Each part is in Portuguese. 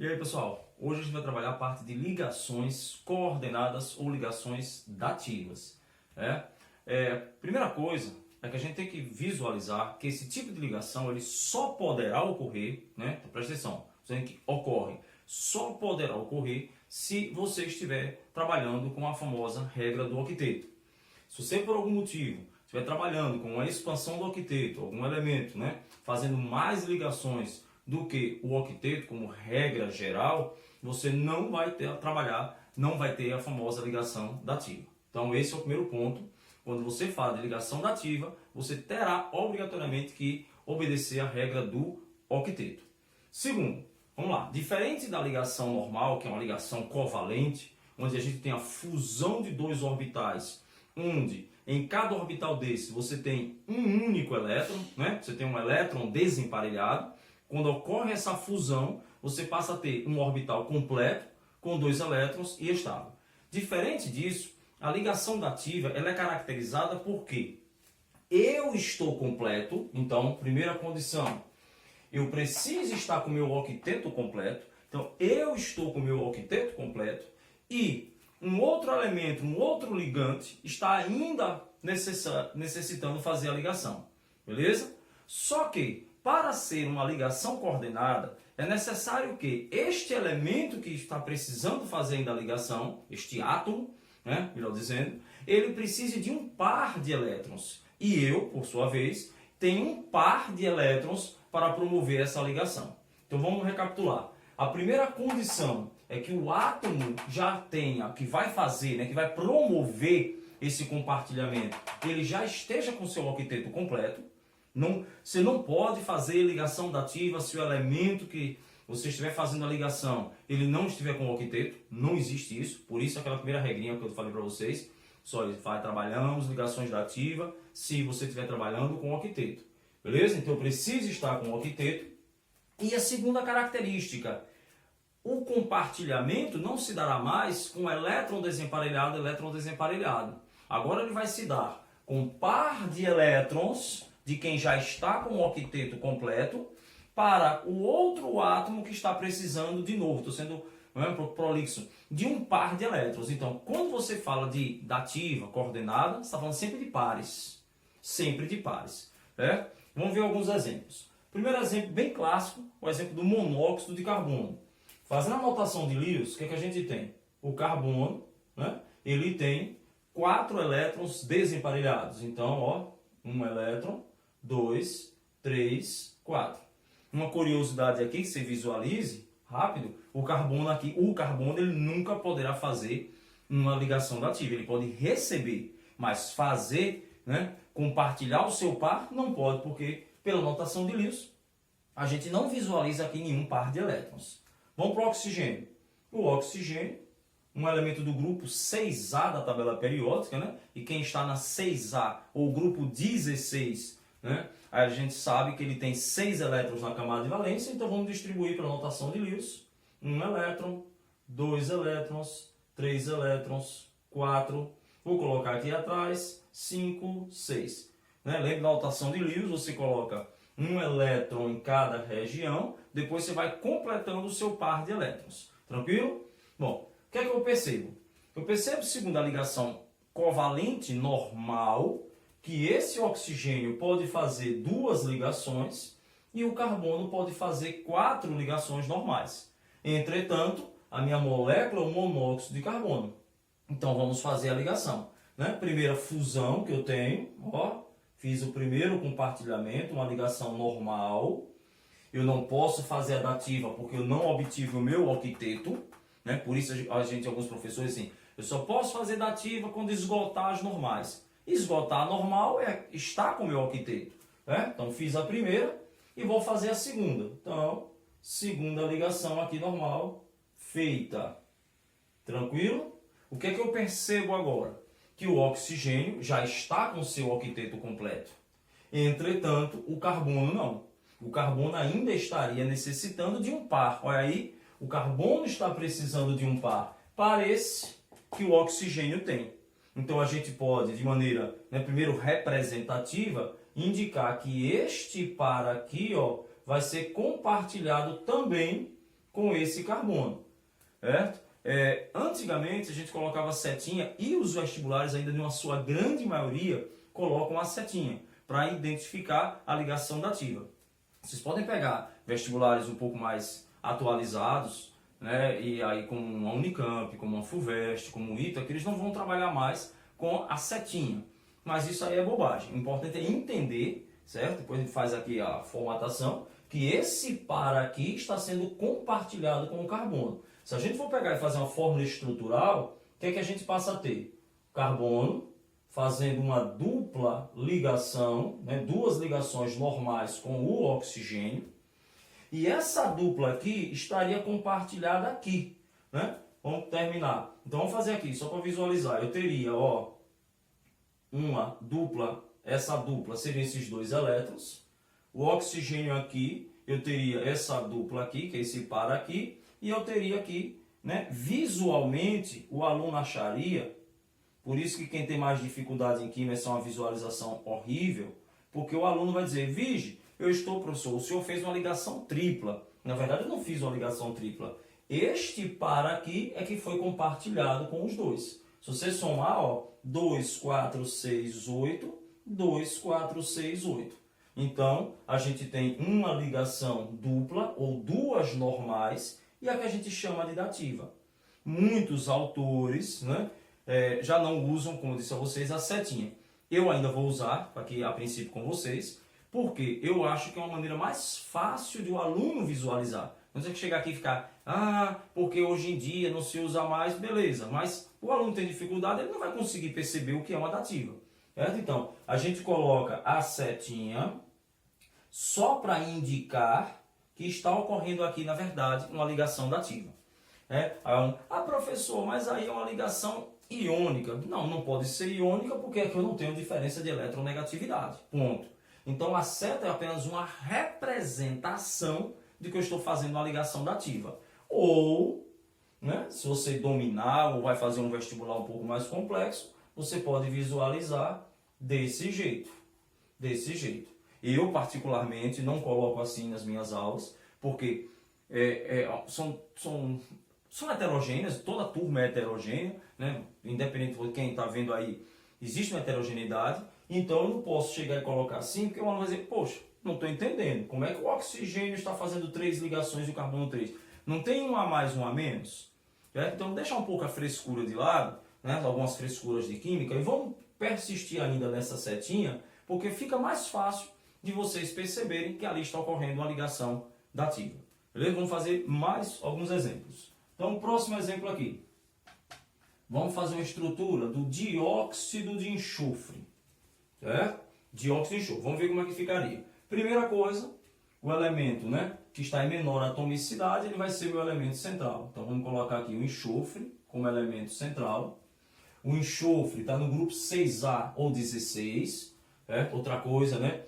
E aí, pessoal, hoje a gente vai trabalhar a parte de ligações coordenadas ou ligações dativas. Primeira coisa é que a gente tem que visualizar que esse tipo de ligação ele só poderá ocorrer, então presta atenção, dizendo que ocorre, só poderá ocorrer se você estiver trabalhando com a famosa regra do octeto. Se você por algum motivo estiver trabalhando com a expansão do octeto, algum elemento, fazendo mais ligações do que o octeto como regra geral, você não vai ter a trabalhar, não vai ter a famosa ligação dativa. Então esse é o primeiro ponto. Quando você fala de ligação dativa, você terá obrigatoriamente que obedecer a regra do octeto. Segundo, vamos lá, diferente da ligação normal, que é uma ligação covalente, onde a gente tem a fusão de dois orbitais, onde em cada orbital desse você tem um único elétron, você tem um elétron desemparelhado. Quando ocorre essa fusão, você passa a ter um orbital completo com dois elétrons e estável. Diferente disso, a ligação dativa ela é caracterizada por quê? Eu estou completo, então, primeira condição, eu preciso estar com o meu octeto completo, então eu estou com o meu octeto completo e um outro elemento, um outro ligante está ainda necessitando fazer a ligação, beleza? Só que para ser uma ligação coordenada, é necessário que este elemento que está precisando fazer ainda a ligação, este átomo, melhor dizendo, ele precise de um par de elétrons. E eu, por sua vez, tenho um par de elétrons para promover essa ligação. Então vamos recapitular. A primeira condição é que o átomo já tenha, que vai fazer, que vai promover esse compartilhamento, ele já esteja com seu octeto completo. Você não pode fazer ligação dativa se o elemento que você estiver fazendo a ligação ele não estiver com o octeto. Não existe isso. Por isso aquela primeira regrinha que eu falei para vocês. Só trabalhamos ligações dativas se você estiver trabalhando com o octeto. Beleza? Então eu preciso estar com o octeto. E a segunda característica. O compartilhamento não se dará mais com elétron desemparelhado. Agora ele vai se dar com par de elétrons de quem já está com o octeto completo para o outro átomo que está precisando de novo, estou sendo prolixo, de um par de elétrons. Então, quando você fala de dativa, coordenada, você está falando sempre de pares. Sempre de pares. Vamos ver alguns exemplos. Primeiro exemplo bem clássico, o exemplo do monóxido de carbono. Fazendo a notação de Lewis, o que a gente tem? O carbono, ele tem 4 elétrons desemparelhados. Então, um elétron, 2, 3, 4. Uma curiosidade aqui que você visualize rápido, o carbono ele nunca poderá fazer uma ligação dativa, ele pode receber, mas fazer, compartilhar o seu par, não pode, porque pela notação de Lewis, a gente não visualiza aqui nenhum par de elétrons. Vamos para o oxigênio. O oxigênio, um elemento do grupo 6A da tabela periódica, e quem está na 6A, ou grupo 16, aí a gente sabe que ele tem 6 elétrons na camada de valência, então vamos distribuir para a notação de Lewis. 1 elétron, 2 elétrons, 3 elétrons, 4, vou colocar aqui atrás, 5, 6. Lembra da notação de Lewis, você coloca 1 elétron em cada região, depois você vai completando o seu par de elétrons. Tranquilo? Bom, o que é que eu percebo? Eu percebo, segundo a ligação covalente normal, que esse oxigênio pode fazer 2 ligações e o carbono pode fazer 4 ligações normais. Entretanto, a minha molécula é o monóxido de carbono. Então vamos fazer a ligação. Primeira fusão que eu tenho, fiz o primeiro compartilhamento, uma ligação normal. Eu não posso fazer a dativa porque eu não obtive o meu octeto. Por isso alguns professores assim, eu só posso fazer dativa quando esgotar as normais. Esgotar a normal é estar com o meu octeto. Então fiz a primeira e vou fazer a segunda. Então, segunda ligação aqui normal, feita. Tranquilo? O que é que eu percebo agora? Que o oxigênio já está com o seu octeto completo. Entretanto, o carbono não. O carbono ainda estaria necessitando de um par. Olha aí, o carbono está precisando de um par. Parece que o oxigênio tem. Então a gente pode, de maneira, primeiro representativa, indicar que este par aqui vai ser compartilhado também com esse carbono, certo? Antigamente a gente colocava setinha e os vestibulares ainda, de sua grande maioria, colocam a setinha para identificar a ligação dativa. Vocês podem pegar vestibulares um pouco mais atualizados, né? E aí como a Unicamp, como a FUVEST, como o ITA, que eles não vão trabalhar mais com a setinha. Mas isso aí é bobagem. O importante é entender, certo? Depois a gente faz aqui a formatação, que esse par aqui está sendo compartilhado com o carbono. Se a gente for pegar e fazer uma fórmula estrutural, o que é que a gente passa a ter? Carbono fazendo uma dupla ligação, né? Duas ligações normais com o oxigênio. E essa dupla aqui estaria compartilhada aqui, né? Vamos terminar. Então vamos fazer aqui, só para visualizar. Eu teria, ó, uma dupla, essa dupla seria esses dois elétrons. O oxigênio aqui, eu teria essa dupla aqui, que é esse par aqui. E eu teria aqui, né, visualmente, o aluno acharia, por isso que quem tem mais dificuldade em química é uma visualização horrível, porque o aluno vai dizer, vige, eu estou, professor, o senhor fez uma ligação tripla. Na verdade, eu não fiz uma ligação tripla. Este par aqui é que foi compartilhado com os dois. Se você somar, ó, 2, 4, 6, 8, 2, 4, 6, 8. Então, a gente tem uma ligação dupla, ou duas normais, e a que a gente chama de dativa. Muitos autores, né, já não usam, como eu disse a vocês, a setinha. Eu ainda vou usar, aqui a princípio com vocês, porque eu acho que é uma maneira mais fácil de o aluno visualizar. Não tem que chegar aqui e ficar, porque hoje em dia não se usa mais, beleza. Mas o aluno tem dificuldade, ele não vai conseguir perceber o que é uma dativa. Certo? Então, a gente coloca a setinha só para indicar que está ocorrendo aqui, na verdade, uma ligação dativa. Professor, mas aí é uma ligação iônica. Não, não pode ser iônica porque aqui eu não tenho diferença de eletronegatividade. Ponto. Então a seta é apenas uma representação de que eu estou fazendo uma ligação dativa. Ou, né, se você dominar ou vai fazer um vestibular um pouco mais complexo, você pode visualizar desse jeito. Desse jeito. Eu, particularmente, não coloco assim nas minhas aulas, porque são heterogêneas, toda turma é heterogênea, né? Independente de quem está vendo aí, existe uma heterogeneidade, então eu não posso chegar e colocar assim, porque o aluno vai dizer, poxa, não estou entendendo, como é que o oxigênio está fazendo 3 ligações e o carbono 3? Não tem um a mais, um a menos? Então deixa um pouco a frescura de lado, né? Algumas frescuras de química, e vamos persistir ainda nessa setinha, porque fica mais fácil de vocês perceberem que ali está ocorrendo uma ligação dativa. Beleza? Vamos fazer mais alguns exemplos. Então, o próximo exemplo aqui. Vamos fazer uma estrutura do dióxido de enxofre. Certo? Dióxido de enxofre. Vamos ver como é que ficaria. Primeira coisa, o elemento, né, que está em menor atomicidade, ele vai ser o elemento central. Então, vamos colocar aqui o enxofre como elemento central. O enxofre está no grupo 6A ou 16. Outra coisa, né?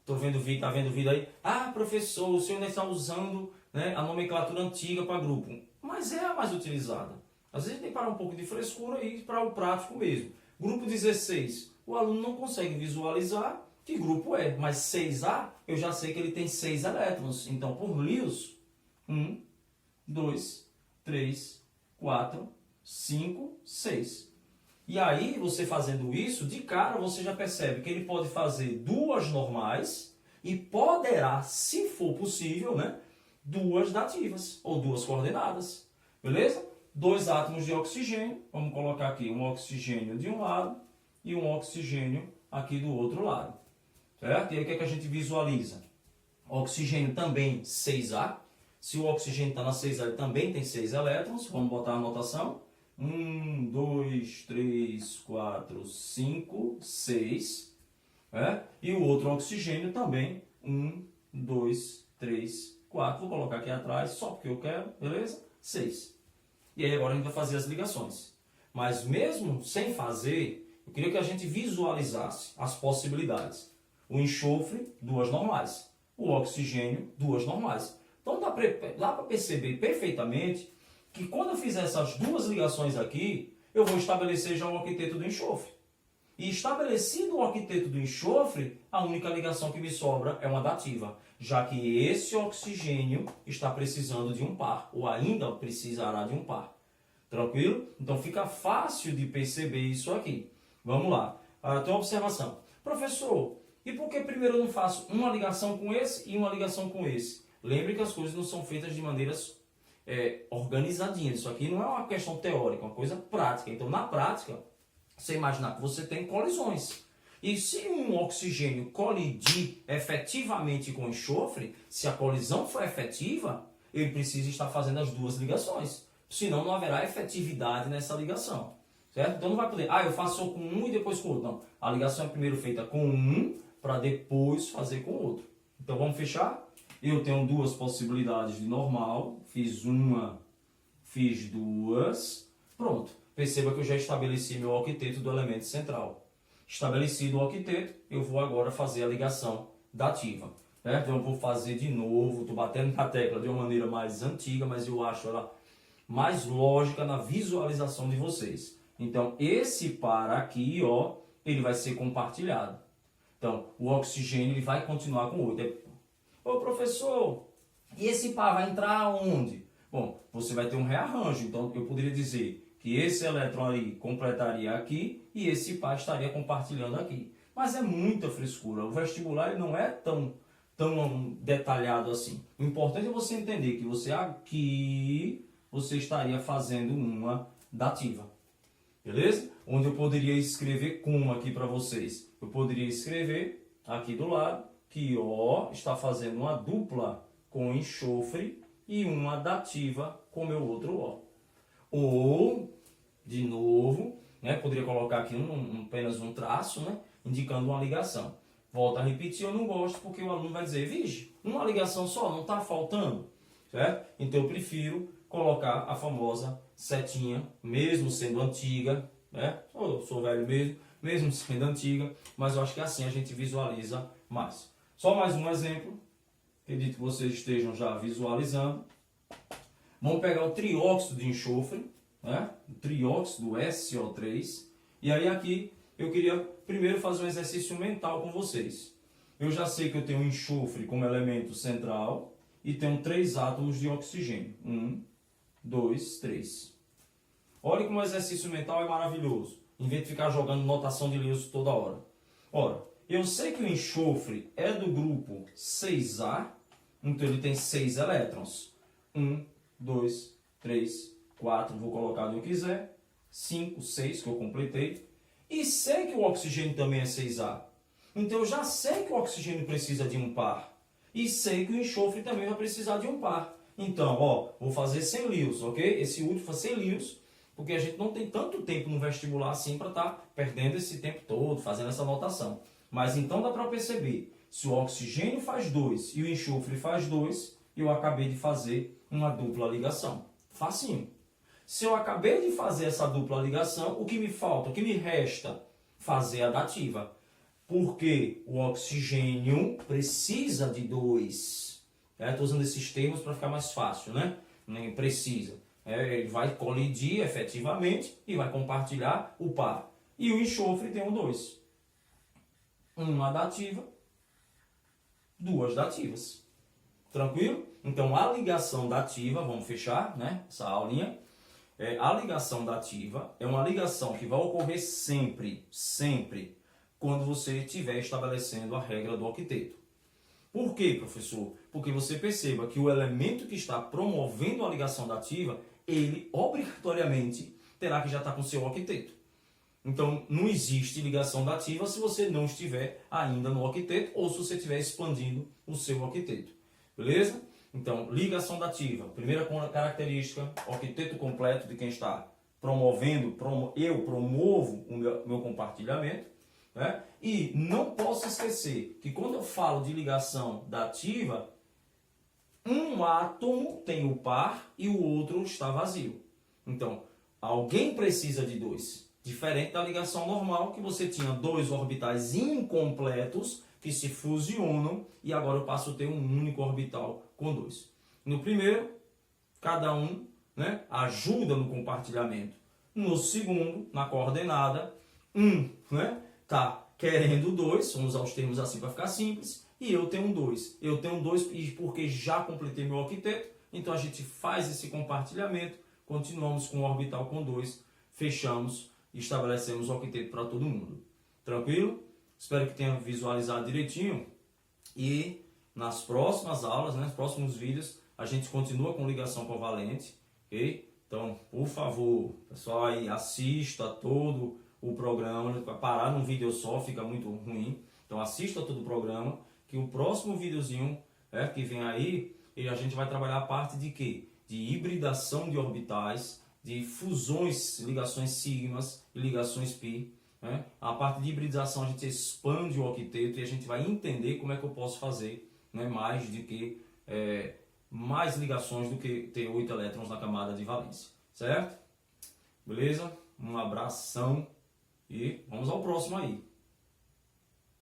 Tô vendo vídeo, tá vendo vídeo aí? Professor, o senhor ainda está usando, né, a nomenclatura antiga para grupo. Mas é a mais utilizada. Às vezes tem que parar um pouco de frescura e ir para o prático mesmo. Grupo 16, o aluno não consegue visualizar que grupo é. Mas 6A, eu já sei que ele tem 6 elétrons. Então, por Lewis, 1, 2, 3, 4, 5, 6. E aí, você fazendo isso, de cara você já percebe que ele pode fazer duas normais e poderá, se for possível, né, duas dativas ou duas coordenadas. Beleza? 2 átomos de oxigênio, vamos colocar aqui um oxigênio de um lado e um oxigênio aqui do outro lado. Certo? E aí o que é que a gente visualiza? Oxigênio também 6A. Se o oxigênio está na 6A, ele também tem 6 elétrons. Vamos botar a notação. 1, 2, 3, 4, 5, 6. E o outro oxigênio também. 1, 2, 3, 4. Vou colocar aqui atrás só porque eu quero, beleza? 6. E aí agora a gente vai fazer as ligações. Mas mesmo sem fazer, eu queria que a gente visualizasse as possibilidades. O enxofre, duas normais. O oxigênio, duas normais. Então dá para perceber perfeitamente que quando eu fizer essas duas ligações aqui, eu vou estabelecer já o octeto do enxofre. E estabelecido o octeto do enxofre, a única ligação que me sobra é uma dativa. já que esse oxigênio está precisando de um par, ou ainda precisará de um par. Tranquilo? Então fica fácil de perceber isso aqui. Vamos lá. Tem uma observação. Professor, e por que primeiro eu não faço uma ligação com esse e uma ligação com esse? Lembre que as coisas não são feitas de maneiras organizadinhas. Isso aqui não é uma questão teórica, é uma coisa prática. Então, na prática, você imaginar que você tem colisões. E se um oxigênio colidir efetivamente com enxofre, se a colisão for efetiva, ele precisa estar fazendo as duas ligações. Senão não haverá efetividade nessa ligação. Certo? Então não vai poder, eu faço com um e depois com o outro. Não. A ligação é primeiro feita com um, para depois fazer com o outro. Então vamos fechar? Eu tenho duas possibilidades de normal. Fiz uma, fiz duas. Pronto. Perceba que eu já estabeleci meu octeto do elemento central. Estabelecido o octeto, eu vou agora fazer a ligação dativa. Então eu vou fazer de novo, estou batendo na tecla de uma maneira mais antiga, mas eu acho ela mais lógica na visualização de vocês. Então esse par aqui, ele vai ser compartilhado. Então o oxigênio ele vai continuar com o outro. Ô professor, e esse par vai entrar onde? Bom, você vai ter um rearranjo, então eu poderia dizer que esse elétron ali completaria aqui e esse par estaria compartilhando aqui. Mas é muita frescura. O vestibular ele não é tão detalhado assim. O importante é você entender que você aqui você estaria fazendo uma dativa. Beleza? Onde eu poderia escrever como aqui para vocês. Eu poderia escrever aqui do lado que O está fazendo uma dupla com enxofre e uma dativa com meu outro O. Ou, de novo, poderia colocar aqui apenas um traço, indicando uma ligação. Volto a repetir, eu não gosto porque o aluno vai dizer, vixe, uma ligação só, não está faltando. Certo? Então eu prefiro colocar a famosa setinha, mesmo sendo antiga, eu sou velho mesmo sendo antiga, mas eu acho que assim a gente visualiza mais. Só mais um exemplo, acredito que vocês estejam já visualizando. Vamos pegar o trióxido de enxofre, o trióxido SO3. E aí aqui eu queria primeiro fazer um exercício mental com vocês. Eu já sei que eu tenho enxofre como elemento central e tenho 3 átomos de oxigênio. 1, 2, 3. Olha como o exercício mental é maravilhoso, em vez de ficar jogando notação de Lewis toda hora. Ora, eu sei que o enxofre é do grupo 6A, então ele tem 6 elétrons. 1, 2, 3, 4, vou colocar onde eu quiser. 5, 6, que eu completei. E sei que o oxigênio também é 6A. Então eu já sei que o oxigênio precisa de um par. E sei que o enxofre também vai precisar de um par. Então, vou fazer sem Lewis, ok? Esse último foi sem Lewis, porque a gente não tem tanto tempo no vestibular assim para estar perdendo esse tempo todo, fazendo essa anotação. Mas então dá para perceber, se o oxigênio faz 2 e o enxofre faz 2, eu acabei de fazer uma dupla ligação. Facinho. Se eu acabei de fazer essa dupla ligação, o que me falta, o que me resta? Fazer a dativa. Porque o oxigênio precisa de 2. Estou usando esses termos para ficar mais fácil, Nem precisa. Ele vai colidir efetivamente e vai compartilhar o par. E o enxofre tem um 2. Uma dativa, 2 dativas. Tranquilo? Então a ligação dativa, vamos fechar, essa aulinha. A ligação dativa é uma ligação que vai ocorrer sempre, quando você estiver estabelecendo a regra do octeto. Por quê, professor? Porque você perceba que o elemento que está promovendo a ligação dativa, ele obrigatoriamente terá que já estar com seu octeto. Então, não existe ligação dativa se você não estiver ainda no octeto ou se você estiver expandindo o seu octeto. Beleza? Então, ligação dativa. Primeira característica, octeto completo de quem está promovendo, eu promovo o meu compartilhamento. E não posso esquecer que quando eu falo de ligação dativa, um átomo tem o par e o outro está vazio. Então, alguém precisa de 2. Diferente da ligação normal, que você tinha 2 orbitais incompletos que se fusionam e agora eu passo a ter um único orbital com 2. No primeiro, cada um ajuda no compartilhamento. No segundo, na coordenada, está querendo 2, vamos usar os termos assim para ficar simples, e eu tenho um 2. Eu tenho um 2 e porque já completei meu octeto, então a gente faz esse compartilhamento, continuamos com o orbital com 2, fechamos e estabelecemos o octeto para todo mundo. Tranquilo? Espero que tenha visualizado direitinho e nas próximas aulas, nos próximos vídeos, a gente continua com ligação covalente, ok? Então, por favor, pessoal aí, assista todo o programa, para parar num vídeo só fica muito ruim. Então assista todo o programa, que o próximo videozinho que vem aí, e a gente vai trabalhar a parte de quê? De hibridação de orbitais, de fusões, ligações sigmas e ligações pi. Né? A parte de hibridização a gente expande o octeto e a gente vai entender como é que eu posso fazer, né, mais ligações do que ter 8 elétrons na camada de valência. Certo? Beleza? Um abração e vamos ao próximo aí.